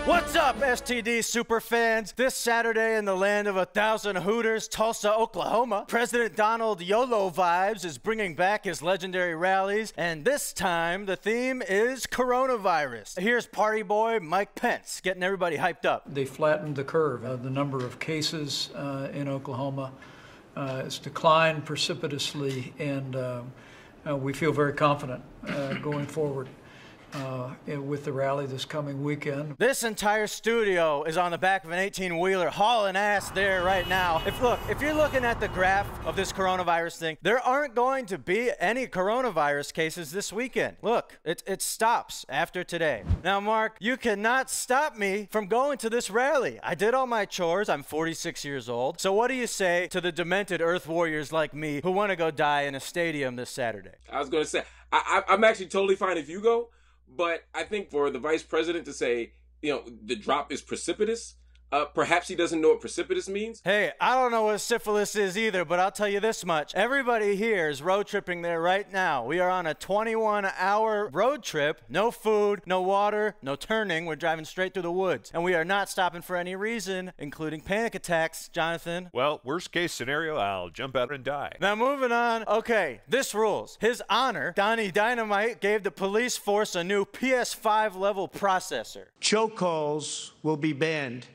What's up, STD superfans? This Saturday in the land of 1,000 Hooters, Tulsa, Oklahoma, President Donald YOLO Vibes is bringing back his legendary rallies, and this time the theme is coronavirus. Here's party boy Mike Pence getting everybody hyped up. They flattened the curve. The number of cases in Oklahoma has declined precipitously, and we feel very confident going forward with the rally this coming weekend. This entire studio is on the back of an 18-wheeler hauling ass there right now. If you're looking at the graph of this coronavirus thing, there aren't going to be any coronavirus cases this weekend. Look, it stops after today. Now, Mark, you cannot stop me from going to this rally. I did all my chores. I'm 46 years old. So what do you say to the demented Earth warriors like me who want to go die in a stadium this Saturday? I was going to say, I'm actually totally fine if you go. But I think for the vice president to say, the drop is precipitous, perhaps he doesn't know what precipitous means. Hey, I don't know what syphilis is either, but I'll tell you this much. Everybody here is road tripping there right now. We are on a 21-hour road trip. No food, no water, no turning. We're driving straight through the woods. And we are not stopping for any reason, including panic attacks, Jonathan. Well, worst case scenario, I'll jump out and die. Now, moving on. Okay, this rules. His Honor, Donnie Dynamite, gave the police force a new PS5 level processor. Chokeholds will be banned,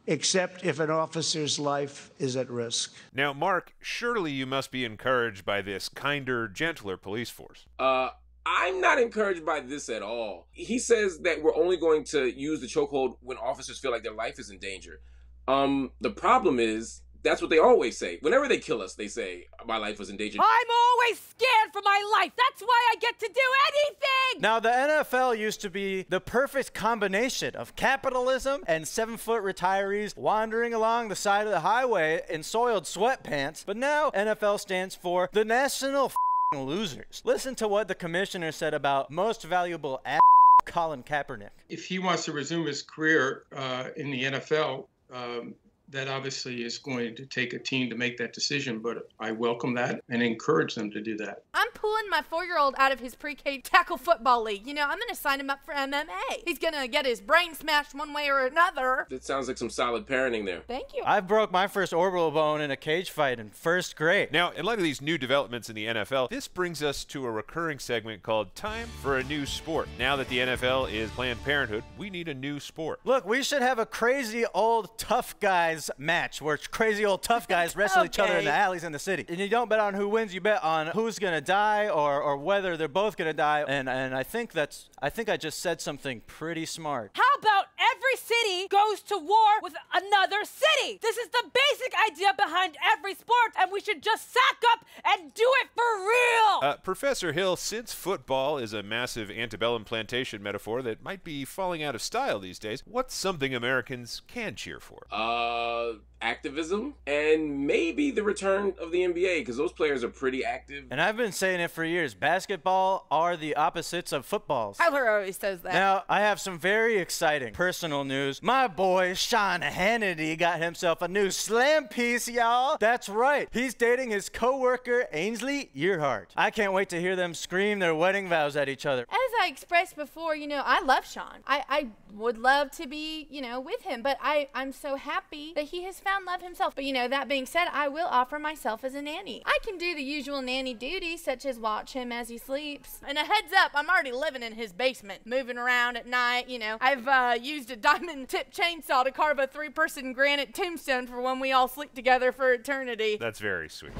except if an officer's life is at risk. Now, Mark, surely you must be encouraged by this kinder, gentler police force. I'm not encouraged by this at all. He says that we're only going to use the chokehold when officers feel like their life is in danger. The problem is, that's what they always say. Whenever they kill us, they say, my life was in danger. I'm always scared for my life. That's why I get to do anything. Now, the NFL used to be the perfect combination of capitalism and 7-foot retirees wandering along the side of the highway in soiled sweatpants. But now, NFL stands for the National Losers. Listen to what the commissioner said about most valuable Colin Kaepernick. If he wants to resume his career in the NFL, that obviously is going to take a team to make that decision, but I welcome that and encourage them to do that. I'm pulling my 4-year-old out of his pre-K tackle football league. I'm going to sign him up for MMA. He's going to get his brain smashed one way or another. That sounds like some solid parenting there. Thank you. I broke my first orbital bone in a cage fight in 1st grade. Now, in light of these new developments in the NFL, this brings us to a recurring segment called Time for a New Sport. Now that the NFL is Planned Parenthood, we need a new sport. Look, we should have a crazy old tough guys match where crazy old tough guys wrestle each other in the alleys in the city. And you don't bet on who wins, you bet on who's gonna die or whether they're both gonna die. And I think I just said something pretty smart. How about every city goes to war with another city? This is the basic idea behind every sport, and we should just sack up and do it for real. Professor Hill, since football is a massive antebellum plantation metaphor that might be falling out of style these days, what's something Americans can cheer for? Activism and maybe the return of the NBA, because those players are pretty active. And I've been saying it for years. Basketball are the opposites of footballs. Tyler always says that. Now, I have some very exciting personal news. My boy, Sean Hannity, got himself a new slam piece, y'all. That's right. He's dating his co-worker, Ainsley EARHARDT. I can't wait to hear them scream their wedding vows at each other. As I expressed before, I love Sean. I would love to be, with him, but I'm so happy that he has found love himself. But that being said, I will offer myself as a nanny. I can do the usual nanny duties, such as watch him as he sleeps. And a heads up, I'm already living in his basement, moving around at night. I've used a diamond tip chainsaw to carve a 3-person granite tombstone for when we all sleep together for eternity. That's very sweet.